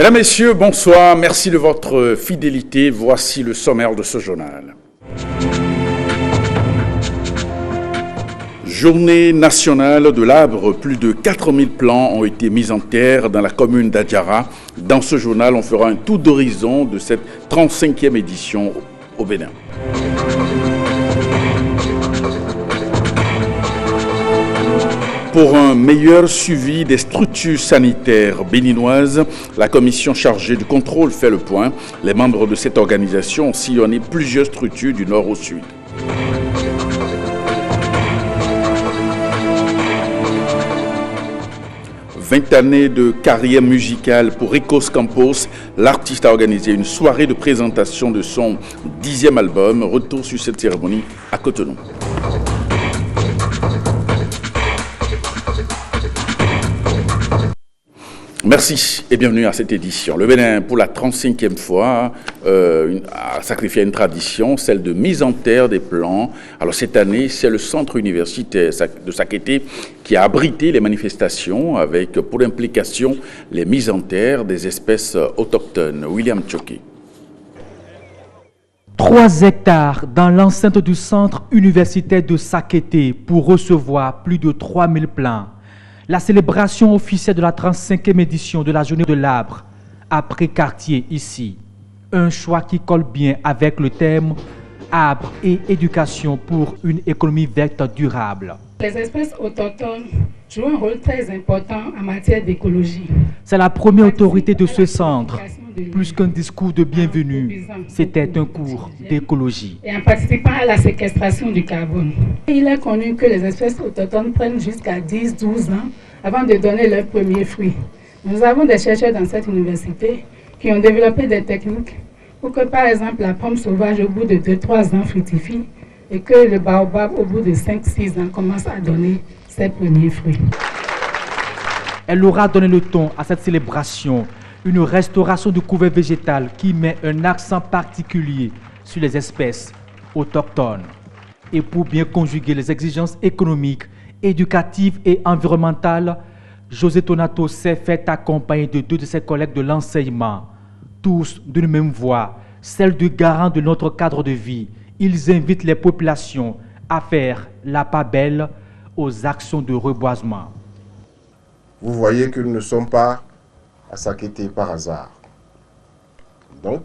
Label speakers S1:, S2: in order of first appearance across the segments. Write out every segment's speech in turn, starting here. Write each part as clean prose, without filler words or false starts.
S1: Mesdames, Messieurs, bonsoir. Merci de votre fidélité. Voici le sommaire de ce journal. Journée nationale de l'arbre. Plus de 4000 plants ont été mis en terre dans la commune d'Adjara. Dans ce journal, on fera un tour d'horizon de cette 35e édition au Bénin. Pour un meilleur suivi des structures sanitaires béninoises, la commission chargée du contrôle fait le point. Les membres de cette organisation ont sillonné plusieurs structures du nord au sud. « 20 années de carrière musicale pour Ricos Campos. L'artiste a organisé une soirée de présentation de son 10e album. Retour sur cette cérémonie à Cotonou. Merci et bienvenue à cette édition. Le Bénin, pour la 35e fois, a sacrifié une tradition, celle de mise en terre des plants. Alors cette année, c'est le centre universitaire de Sakété qui a abrité les manifestations avec, pour implication, les mises en terre des espèces autochtones. William Tchoké.
S2: 3 hectares dans l'enceinte du centre universitaire de Sakété pour recevoir plus de 3000 plants. La célébration officielle de la 35e édition de la Journée de l'arbre a pris quartier ici. Un choix qui colle bien avec le thème « Arbre et éducation pour une économie verte durable ».
S3: Les espèces autochtones jouent un rôle très important en matière d'écologie.
S2: C'est la première autorité de ce centre. Plus qu'un discours de bienvenue, c'était un cours d'écologie.
S3: Et en participant à la séquestration du carbone. Il est connu que les espèces autochtones prennent jusqu'à 10-12 ans avant de donner leurs premiers fruits. Nous avons des chercheurs dans cette université qui ont développé des techniques pour que, par exemple, la pomme sauvage, au bout de 2-3 ans, fructifie et que le baobab, au bout de 5-6 ans, commence à donner ses premiers fruits.
S2: Elle aura donné le ton à cette célébration. Une restauration du couvert végétal qui met un accent particulier sur les espèces autochtones. Et pour bien conjuguer les exigences économiques, éducatives et environnementales, José Tonato s'est fait accompagner de 2 de ses collègues de l'enseignement, tous d'une même voix, celle du garant de notre cadre de vie. Ils invitent les populations à faire la part belle aux actions de reboisement.
S4: Vous voyez que nous ne sommes pas à Sakété par hasard. Donc,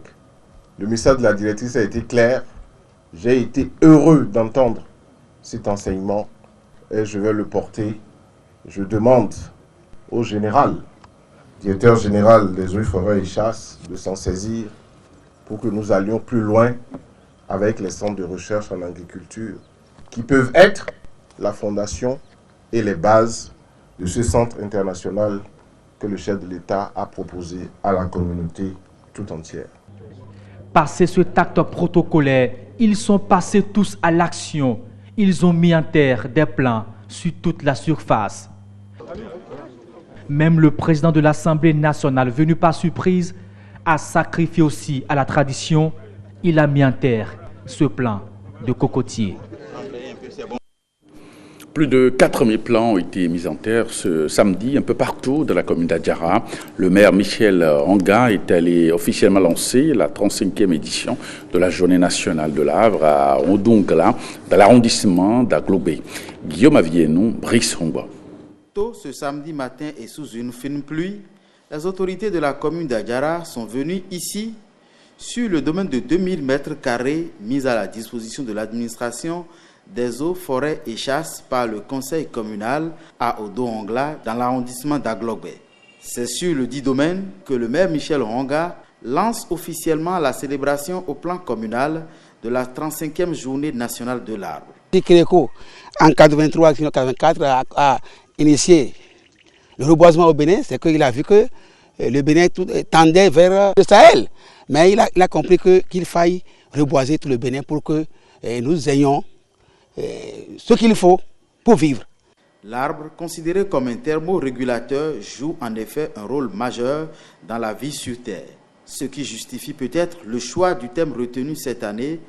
S4: le message de la directrice a été clair. J'ai été heureux d'entendre cet enseignement et je vais le porter. Je demande au directeur général des eaux, forêts et chasses, de s'en saisir pour que nous allions plus loin avec les centres de recherche en agriculture qui peuvent être la fondation et les bases de ce centre international que le chef de l'État a proposé à la communauté tout entière.
S2: Passé ce acte protocolaire, ils sont passés tous à l'action. Ils ont mis en terre des plants sur toute la surface. Même le président de l'Assemblée nationale, venu par surprise, a sacrifié aussi à la tradition. Il a mis en terre ce plant de cocotier.
S1: Plus de 4000 plants ont été mis en terre ce samedi un peu partout dans la commune d'Adjara. Le maire Michel Honga est allé officiellement lancer la 35e édition de la Journée nationale de l'arbre à Ondongla, dans l'arrondissement d'Aglobé. Guillaume Avienou, Brice Honga.
S5: Tôt ce samedi matin et sous une fine pluie, les autorités de la commune d'Adjara sont venues ici, sur le domaine de 2000 mètres carrés mis à la disposition de l'administration des eaux, forêts et chasses par le conseil communal à Odo-Ongla dans l'arrondissement d'Aglobé. C'est sur le dit domaine que le maire Michel Honga lance officiellement la célébration au plan communal de la 35e journée nationale de l'arbre.
S6: Kiréko, en 1983-1984, a initié le reboisement au Bénin. C'est qu'il a vu que le Bénin tendait vers le Sahel. Mais il a compris qu'il faille reboiser tout le Bénin pour que nous ayons ce qu'il faut pour vivre.
S5: L'arbre, considéré comme un thermorégulateur, joue en effet un rôle majeur dans la vie sur Terre. Ce qui justifie peut-être le choix du thème retenu cette année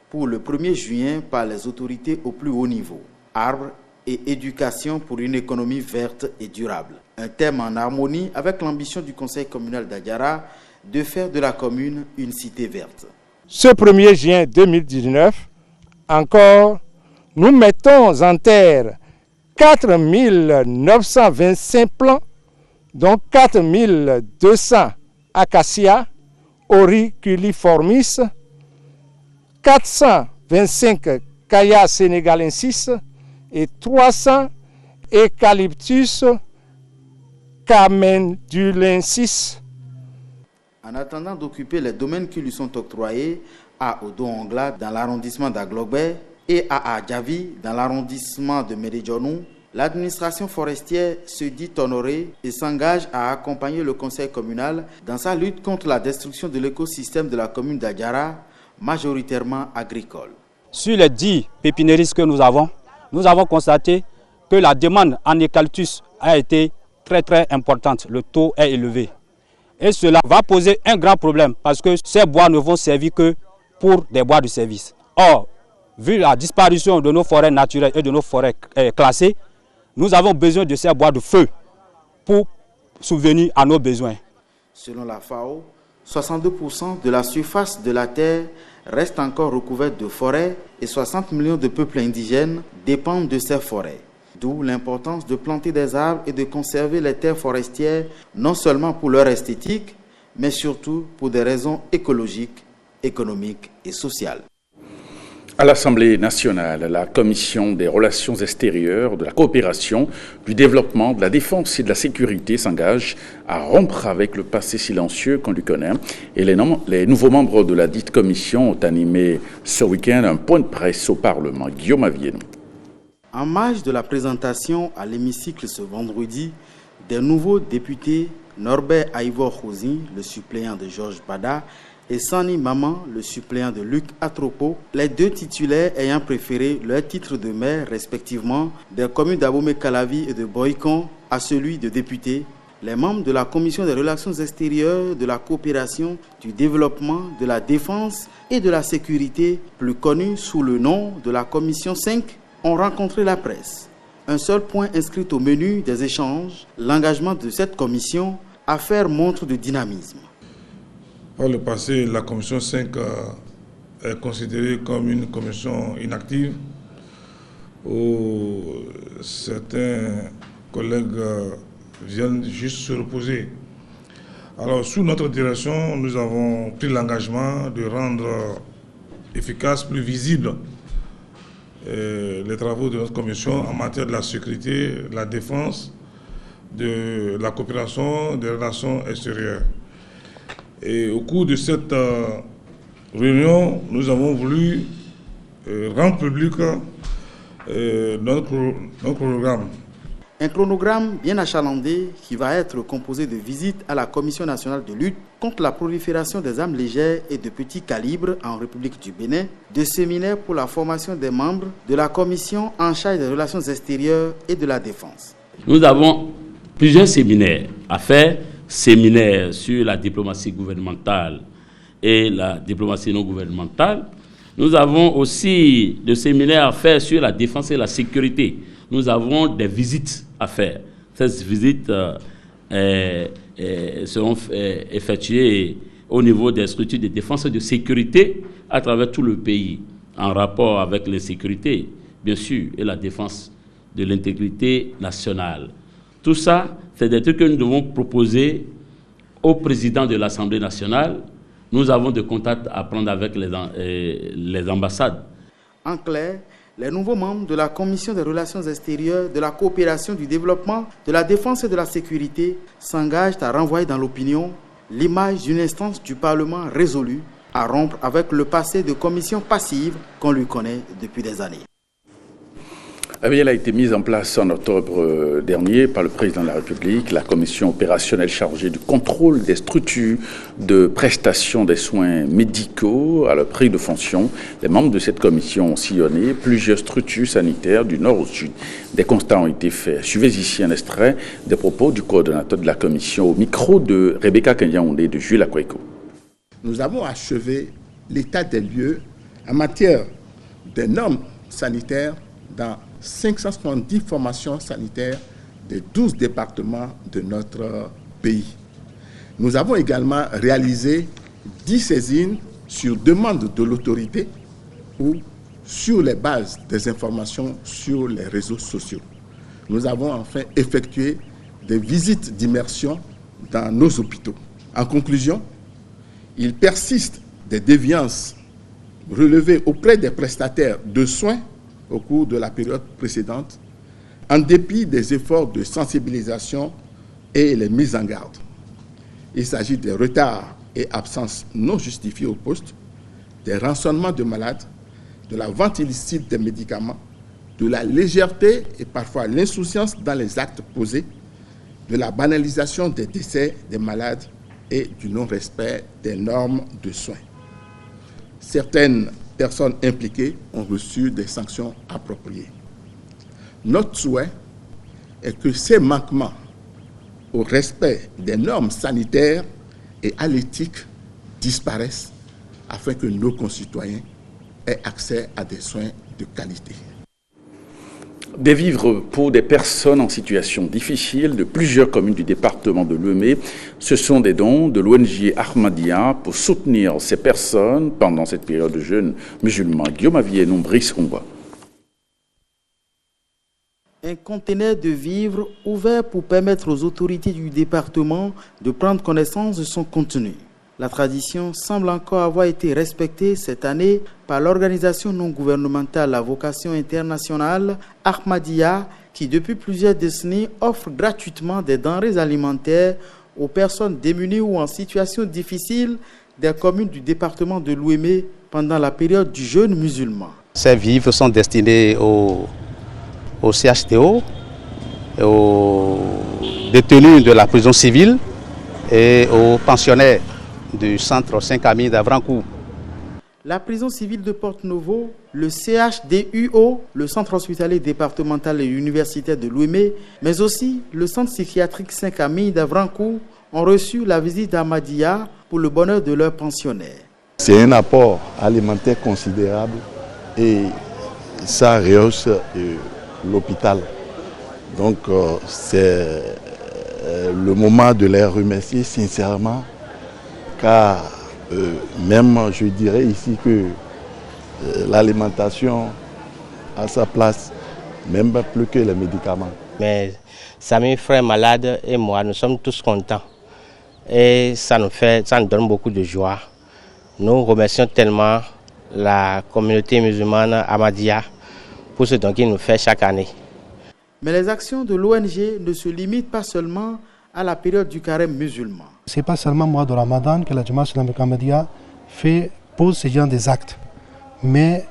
S5: pour le 1er juin par les autorités au plus haut niveau. Arbre et éducation pour une économie verte et durable. Un thème en harmonie avec l'ambition du conseil communal d'Adjara de faire de la commune une cité verte.
S7: Ce 1er juin 2019, encore, nous mettons en terre 4 925 plants, dont 4 200 acacias, auriculiformis, 425 Caya sénégalensis et 300 Eucalyptus camendulensis.
S5: En attendant d'occuper les domaines qui lui sont octroyés à Odo-Ongla dans l'arrondissement d'Aglogbe et à Adjavi dans l'arrondissement de Méridionou, l'administration forestière se dit honorée et s'engage à accompagner le conseil communal dans sa lutte contre la destruction de l'écosystème de la commune d'Adjara, majoritairement agricole.
S8: Sur les 10 pépiniéristes que nous avons constaté que la demande en eucalyptus a été très importante. Le taux est élevé. Et cela va poser un grand problème parce que ces bois ne vont servir que pour des bois de service. Or, vu la disparition de nos forêts naturelles et de nos forêts classées, nous avons besoin de ces bois de feu pour subvenir à nos besoins.
S5: Selon la FAO, 62% de la surface de la terre reste encore recouverte de forêts et 60 millions de peuples indigènes dépendent de ces forêts. D'où l'importance de planter des arbres et de conserver les terres forestières, non seulement pour leur esthétique, mais surtout pour des raisons écologiques, économiques et sociales.
S1: À l'Assemblée nationale, la Commission des relations extérieures, de la coopération, du développement, de la défense et de la sécurité s'engage à rompre avec le passé silencieux qu'on lui connaît. Et les nouveaux membres de la dite commission ont animé ce week-end un point de presse au Parlement. Guillaume Avienou.
S5: En marge de la présentation à l'hémicycle ce vendredi, des nouveaux députés Norbert Aïvor Khouzi, le suppléant de Georges Bada, et Sani Maman, le suppléant de Luc Atropo, les deux titulaires ayant préféré leur titre de maire respectivement des communes d'Abomey-Calavi et de Boycon à celui de député, les membres de la Commission des relations extérieures, de la coopération, du développement, de la défense et de la sécurité, plus connue sous le nom de la Commission 5, ont rencontré la presse. Un seul point inscrit au menu des échanges, l'engagement de cette commission à faire montre de dynamisme.
S9: Par le passé, la commission 5 est considérée comme une commission inactive où certains collègues viennent juste se reposer. Alors, sous notre direction, nous avons pris l'engagement de rendre efficace, plus visible les travaux de notre commission en matière de la sécurité, de la défense, de la coopération, des relations extérieures. Et au cours de cette réunion, nous avons voulu rendre public notre programme.
S5: Un chronogramme bien achalandé qui va être composé de visites à la Commission nationale de lutte contre la prolifération des armes légères et de petit calibre en République du Bénin, de séminaires pour la formation des membres de la Commission en charge des relations extérieures et de la défense.
S10: Nous avons plusieurs séminaires à faire, séminaires sur la diplomatie gouvernementale et la diplomatie non gouvernementale. Nous avons aussi des séminaires à faire sur la défense et la sécurité. Nous avons des visites à faire. Ces visites seront effectuées au niveau des structures de défense et de sécurité à travers tout le pays, en rapport avec l'insécurité, bien sûr, et la défense de l'intégrité nationale. Tout ça, c'est des trucs que nous devons proposer au président de l'Assemblée nationale. Nous avons des contacts à prendre avec les ambassades.
S5: En clair, les nouveaux membres de la Commission des relations extérieures, de la coopération, du développement, de la défense et de la sécurité s'engagent à renvoyer dans l'opinion l'image d'une instance du Parlement résolue à rompre avec le passé de commission passive qu'on lui connaît depuis des années.
S1: Elle a été mise en place en octobre dernier par le président de la République, la commission opérationnelle chargée du contrôle des structures de prestation des soins médicaux à leur prix de fonction. Les membres de cette commission ont sillonné plusieurs structures sanitaires du nord au sud. Des constats ont été faits. Suivez ici un extrait des propos du coordonnateur de la commission au micro de Rebecca Kenyaoundé de Jules Akweko.
S11: Nous avons achevé l'état des lieux en matière des normes sanitaires dans 570 formations sanitaires des 12 départements de notre pays. Nous avons également réalisé 10 saisines sur demande de l'autorité ou sur les bases des informations sur les réseaux sociaux. Nous avons enfin effectué des visites d'immersion dans nos hôpitaux. En conclusion, il persiste des déviances relevées auprès des prestataires de soins au cours de la période précédente, en dépit des efforts de sensibilisation et les mises en garde. Il s'agit des retards et absences non justifiées au poste, des rançonnements de malades, de la vente illicite des médicaments, de la légèreté et parfois l'insouciance dans les actes posés, de la banalisation des décès des malades et du non-respect des normes de soins. Certaines personnes impliquées ont reçu des sanctions appropriées. Notre souhait est que ces manquements au respect des normes sanitaires et à l'éthique disparaissent afin que nos concitoyens aient accès à des soins de qualité.
S1: Des vivres pour des personnes en situation difficile de plusieurs communes du département de Louémé. Ce sont des dons de l'ONG Ahmadiyya pour soutenir ces personnes pendant cette période de jeûne musulman. Guillaume Avier, Brice Omba.
S5: Un conteneur de vivres ouvert pour permettre aux autorités du département de prendre connaissance de son contenu. La tradition semble encore avoir été respectée cette année par l'organisation non gouvernementale à vocation internationale Ahmadiyya, qui depuis plusieurs décennies offre gratuitement des denrées alimentaires aux personnes démunies ou en situation difficile des communes du département de Louémé pendant la période du jeûne musulman.
S6: Ces vivres sont destinés aux CHTO, aux détenus de la prison civile et aux pensionnaires du centre 5 Amis d'Avrancourt.
S5: La prison civile de Porte-Novo, le CHDUO, le centre hospitalier départemental et universitaire de Louémé, mais aussi le centre psychiatrique 5 Amis d'Avrancourt ont reçu la visite d'Ahmadiyya pour le bonheur de leurs pensionnaires.
S12: C'est un apport alimentaire considérable et ça rehausse l'hôpital. Donc c'est le moment de les remercier sincèrement, car même je dirais ici que l'alimentation a sa place, même plus que les médicaments.
S13: Mes amis, frères malades et moi, nous sommes tous contents et ça nous donne beaucoup de joie. Nous remercions tellement la communauté musulmane Ahmadiyya pour ce don qu'il nous fait chaque année.
S5: Mais les actions de l'ONG ne se limitent pas seulement à la période du carême musulman.
S14: Ce n'est pas seulement le mois de Ramadan que la Jamaat islamique Ahmadiyya pose ce genre des actes. Mais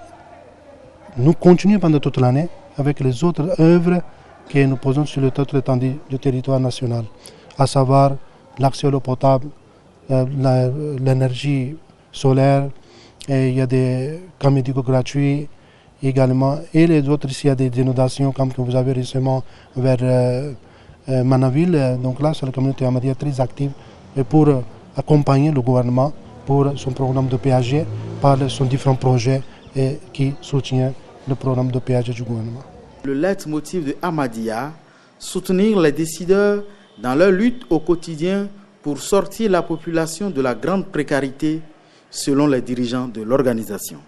S14: nous continuons pendant toute l'année avec les autres œuvres que nous posons sur le total étendue du territoire national, à savoir l'accès à l'eau potable, l'énergie solaire, et il y a des camps médicaux gratuits également, et les autres, s'il y a des inondations comme que vous avez récemment vers Manaville. Donc là, c'est la communauté Ahmadiyya très active pour accompagner le gouvernement pour son programme de péage par son différents projets et qui soutient le programme de péage du gouvernement.
S5: Le leitmotiv de Ahmadiyya, soutenir les décideurs dans leur lutte au quotidien pour sortir la population de la grande précarité, selon les dirigeants de l'organisation.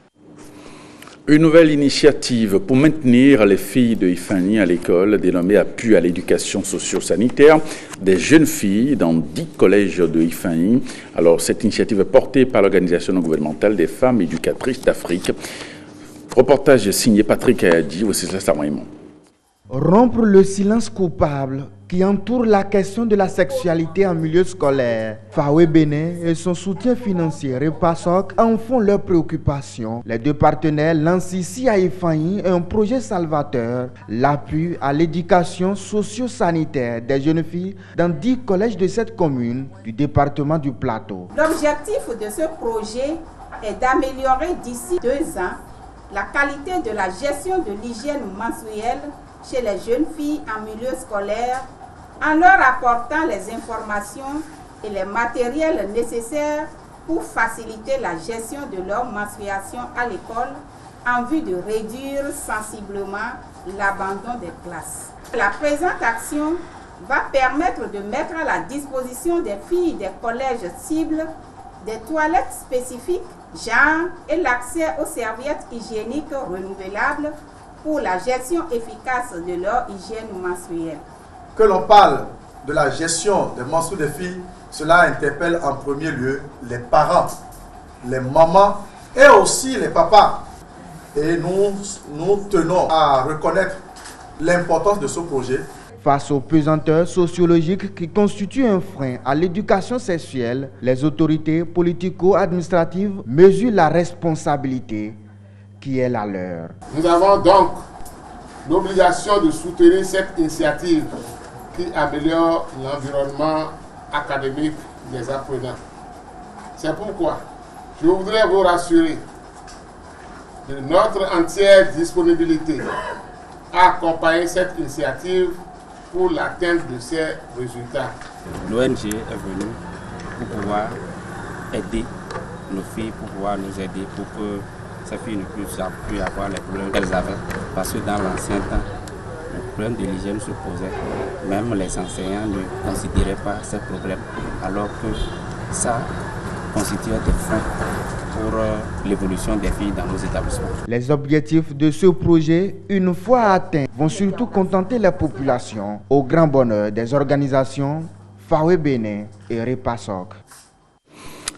S1: Une nouvelle initiative pour maintenir les filles de Ifani à l'école, dénommée Appui à l'éducation socio-sanitaire des jeunes filles dans 10 collèges de Ifani. Alors, cette initiative est portée par l'organisation non gouvernementale des femmes éducatrices d'Afrique. Reportage signé Patrick Ayadi, voici ça, Raymond.
S15: Rompre le silence coupable qui entoure la question de la sexualité en milieu scolaire. Fawe Bénin et son soutien financier Repasoc en font leur préoccupation. Les deux partenaires lancent ici à Ifani un projet salvateur, l'appui à l'éducation socio-sanitaire des jeunes filles dans 10 collèges de cette commune du département du Plateau.
S16: L'objectif de ce projet est d'améliorer d'ici 2 ans la qualité de la gestion de l'hygiène menstruelle chez les jeunes filles en milieu scolaire en leur apportant les informations et les matériels nécessaires pour faciliter la gestion de leur menstruation à l'école en vue de réduire sensiblement l'abandon des classes. La présente action va permettre de mettre à la disposition des filles des collèges cibles des toilettes spécifiques, genre et l'accès aux serviettes hygiéniques renouvelables pour la gestion efficace de leur hygiène menstruelle.
S17: Que l'on parle de la gestion des menstrues des filles, cela interpelle en premier lieu les parents, les mamans et aussi les papas. Et nous tenons à reconnaître l'importance de ce projet.
S15: Face aux pesanteurs sociologiques qui constituent un frein à l'éducation sexuelle, les autorités politico-administratives mesurent la responsabilité qui est la leur.
S18: Nous avons donc l'obligation de soutenir cette initiative qui améliore l'environnement académique des apprenants. C'est pourquoi je voudrais vous rassurer de notre entière disponibilité à accompagner cette initiative pour l'atteinte de ces résultats.
S19: L'ONG est venue pour pouvoir aider nos filles, pour pouvoir nous aider pour que ces filles ne puissent plus avoir les problèmes qu'elles avaient. Parce que dans l'ancien temps, le problème de l'hygiène se posait. Même les enseignants ne considéraient pas ces problèmes, alors que ça constituait des freins pour l'évolution des filles dans nos établissements.
S15: Les objectifs de ce projet, une fois atteints, vont surtout contenter la population au grand bonheur des organisations FAWE Bénin et Repasok.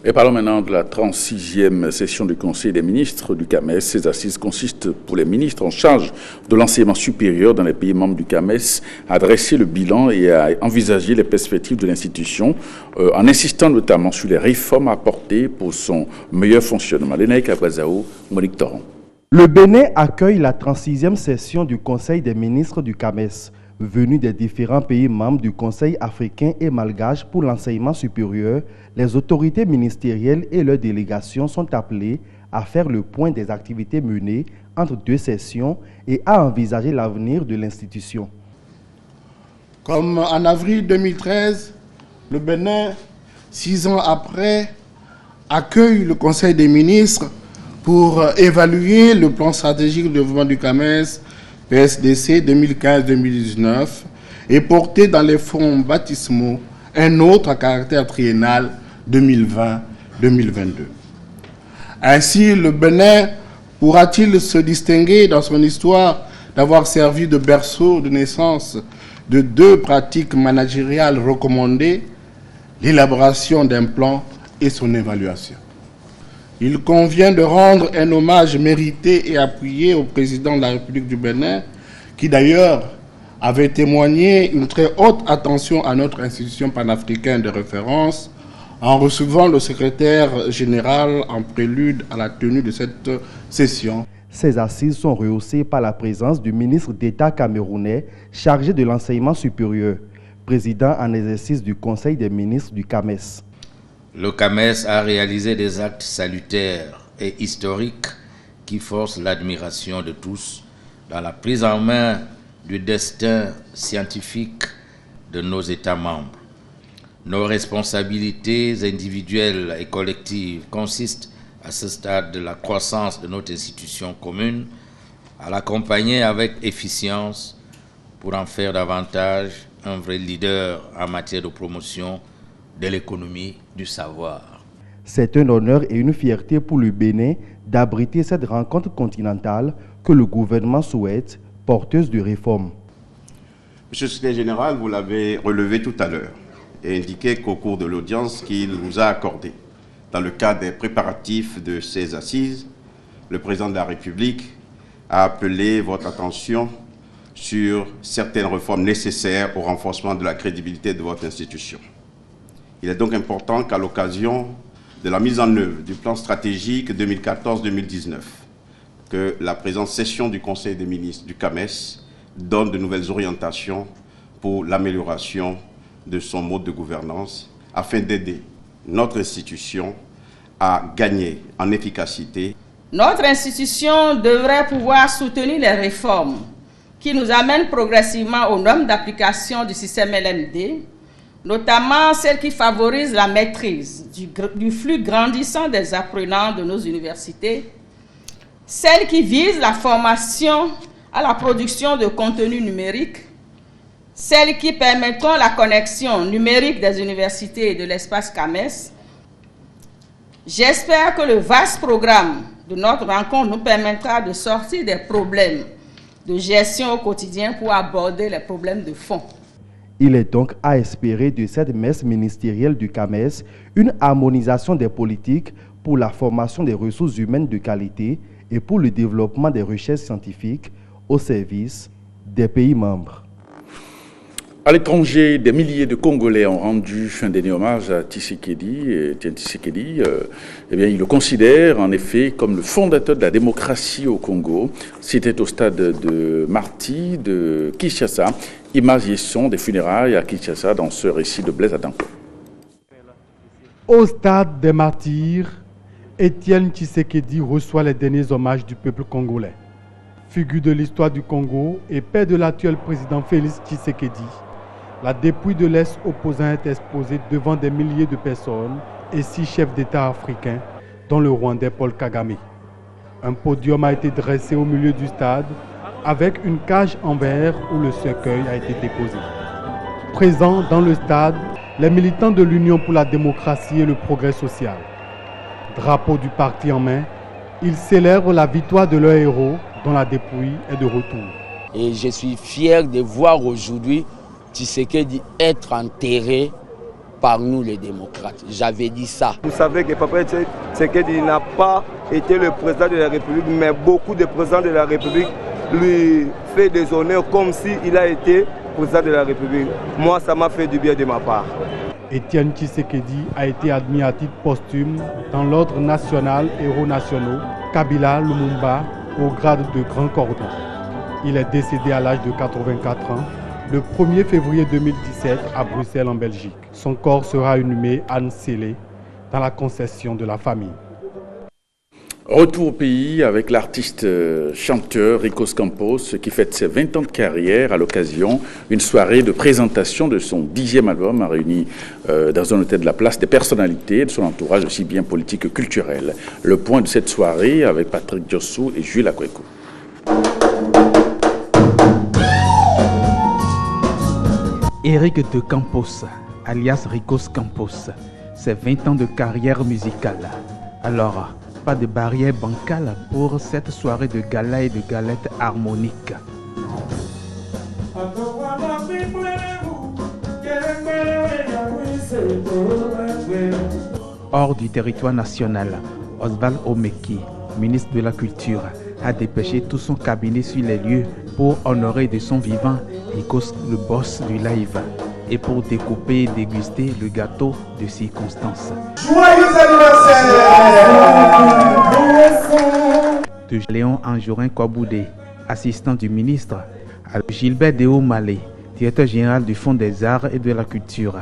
S1: Et parlons maintenant de la 36e session du Conseil des ministres du CAMES. Ces assises consistent pour les ministres en charge de l'enseignement supérieur dans les pays membres du CAMES à dresser le bilan et à envisager les perspectives de l'institution en insistant notamment sur les réformes à apporter pour son meilleur fonctionnement. Lénaïque Abrazao, Monique Toron.
S20: Le Bénin accueille la 36e session du Conseil des ministres du CAMES. Venus des différents pays membres du Conseil africain et malgache pour l'enseignement supérieur, les autorités ministérielles et leurs délégations sont appelées à faire le point des activités menées entre deux sessions et à envisager l'avenir de l'institution.
S18: Comme en avril 2013, le Bénin, 6 ans après, accueille le Conseil des ministres pour évaluer le plan stratégique de développement du CAMES PSDC 2015-2019 et porter dans les fonds baptismaux un autre à caractère triennal 2020-2022. Ainsi, le Bénin pourra-t-il se distinguer dans son histoire d'avoir servi de berceau de naissance de 2 pratiques managériales recommandées, l'élaboration d'un plan et son évaluation. Il convient de rendre un hommage mérité et appuyé au président de la République du Bénin, qui d'ailleurs avait témoigné une très haute attention à notre institution panafricaine de référence en recevant le secrétaire général en prélude à la tenue de cette session.
S20: Ces assises sont rehaussées par la présence du ministre d'État camerounais chargé de l'enseignement supérieur, président en exercice du Conseil des ministres du CAMES.
S21: Le CAMES a réalisé des actes salutaires et historiques qui forcent l'admiration de tous dans la prise en main du destin scientifique de nos États membres. Nos responsabilités individuelles et collectives consistent à ce stade de la croissance de notre institution commune à l'accompagner avec efficience pour en faire davantage un vrai leader en matière de promotion de l'économie du savoir.
S20: C'est un honneur et une fierté pour le Bénin d'abriter cette rencontre continentale que le gouvernement souhaite, porteuse de réformes.
S22: Monsieur le secrétaire général, vous l'avez relevé tout à l'heure et indiqué qu'au cours de l'audience qu'il nous a accordée, dans le cadre des préparatifs de ces assises, le président de la République a appelé votre attention sur certaines réformes nécessaires au renforcement de la crédibilité de votre institution. Il est donc important qu'à l'occasion de la mise en œuvre du plan stratégique 2014-2019, que la présente session du Conseil des ministres du CAMES donne de nouvelles orientations pour l'amélioration de son mode de gouvernance afin d'aider notre institution à gagner en efficacité.
S23: Notre institution devrait pouvoir soutenir les réformes qui nous amènent progressivement aux normes d'application du système LMD, notamment celles qui favorisent la maîtrise du flux grandissant des apprenants de nos universités, celles qui visent la formation à la production de contenu numérique, celles qui permettront la connexion numérique des universités et de l'espace CAMES. J'espère que le vaste programme de notre rencontre nous permettra de sortir des problèmes de gestion au quotidien pour aborder les problèmes de fond.
S20: Il est donc à espérer de cette messe ministérielle du CAMES une harmonisation des politiques pour la formation des ressources humaines de qualité et pour le développement des recherches scientifiques au service des pays membres.
S1: À l'étranger, des milliers de Congolais ont rendu un dernier hommage à Tshisekedi. Etienne Tshisekedi, il le considère en effet comme le fondateur de la démocratie au Congo. C'était au stade de Marty de Kinshasa. Images et sons des funérailles à Kinshasa dans ce récit de Blaise Adanko.
S2: Au stade des martyrs, Etienne Tshisekedi reçoit les derniers hommages du peuple congolais. Figure de l'histoire du Congo et père de l'actuel président Félix Tshisekedi, la dépouille de l'ex-opposant est exposée devant des milliers de personnes et 6 chefs d'État africains, dont le Rwandais Paul Kagame. Un podium a été dressé au milieu du stade avec une cage en verre où le cercueil a été déposé. Présents dans le stade, les militants de l'Union pour la démocratie et le progrès social. Drapeau du parti en main, ils célèbrent la victoire de leur héros dont la dépouille est de retour.
S3: Et je suis fier de voir aujourd'hui Tshisekedi être enterré par nous les démocrates. J'avais dit ça.
S4: Vous savez que Papa Tshisekedi n'a pas été le président de la République, mais beaucoup de présidents de la République lui fait des honneurs comme s'il a été président de la République. Moi, ça m'a fait du bien de ma part.
S2: Etienne Tshisekedi a été admis à titre posthume dans l'ordre national Héros nationaux Kabila Lumumba au grade de grand cordon. Il est décédé à l'âge de 84 ans le 1er février 2017 à Bruxelles en Belgique. Son corps sera inhumé à Nsélé dans la concession de la famille.
S1: Retour au pays avec l'artiste chanteur Ricos Campos qui fête ses 20 ans de carrière à l'occasion d'une soirée de présentation de son 10e album a réuni dans un hôtel de la Place des personnalités de son entourage aussi bien politique que culturel. Le point de cette soirée avec Patrick Diossou et Jules Akweko.
S24: Eric de Campos, alias Ricos Campos, ses 20 ans de carrière musicale. Alors, pas de barrière bancale pour cette soirée de gala et de galettes harmoniques. Hors du territoire national, Oswald Omeki, ministre de la Culture, a dépêché tout son cabinet sur les lieux pour honorer de son vivant Ricos, le boss du live, et pour découper et déguster le gâteau de circonstance.
S25: Joyeux anniversaire
S24: de Léon Anjorin Koboudé, assistant du ministre, à Gilbert Déo Malé, directeur général du Fonds des Arts et de la Culture.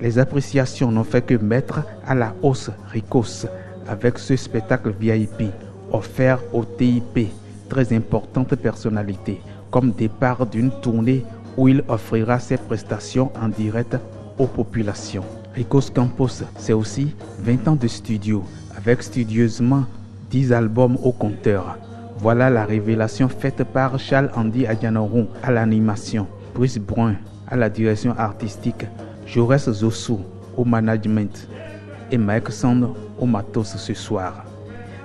S24: Les appréciations n'ont fait que mettre à la hausse Ricos avec ce spectacle VIP offert au TIP, très importante personnalité, comme départ d'une tournée où il offrira ses prestations en direct aux populations. Ricos Campos, c'est aussi 20 ans de studio, avec studieusement 10 albums au compteur. Voilà la révélation faite par Charles-Andy Adjanoron à l'animation, Brice Brun à la direction artistique, Jaurès Zossou au management et Mike Sand au matos ce soir.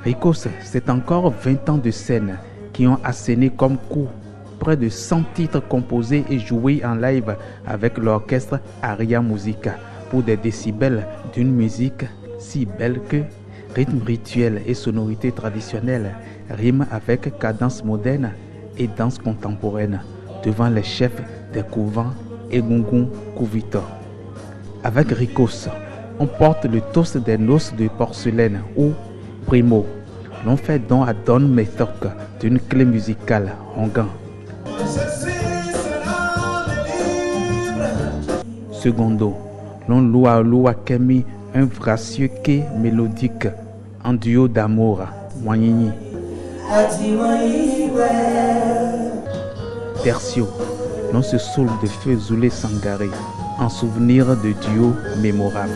S24: Ricos, c'est encore 20 ans de scène qui ont asséné comme coup près de 100 titres composés et joués en live avec l'orchestre Aria Musica pour des décibels d'une musique si belle que rythme rituel et sonorité traditionnelle riment avec cadence moderne et danse contemporaine devant les chefs des couvents et Gungun Kuvito. Avec Ricos, on porte le toast des noces de porcelaine ou Primo. L'on fait don à Don Metok d'une clé musicale Hongan. Secondo, l'on loue à Kemi un gracieux quai mélodique en duo d'amour, Wanyini. Tertio, l'on se saoule de feu Zoulé Sangaré en souvenir de duo mémorable.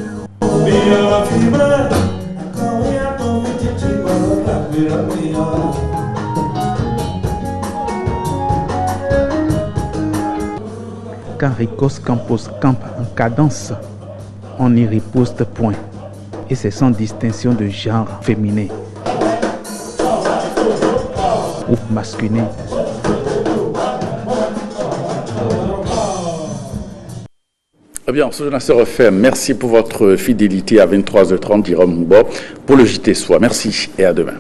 S24: quand Ricos Campos campe en cadence, on n'y riposte point. Et c'est sans distinction de genre féminin ou masculin.
S1: Eh bien, ce journal se refait. Merci pour votre fidélité à 23h30, Jérôme Moubo, pour le JT Soir. Merci et à demain.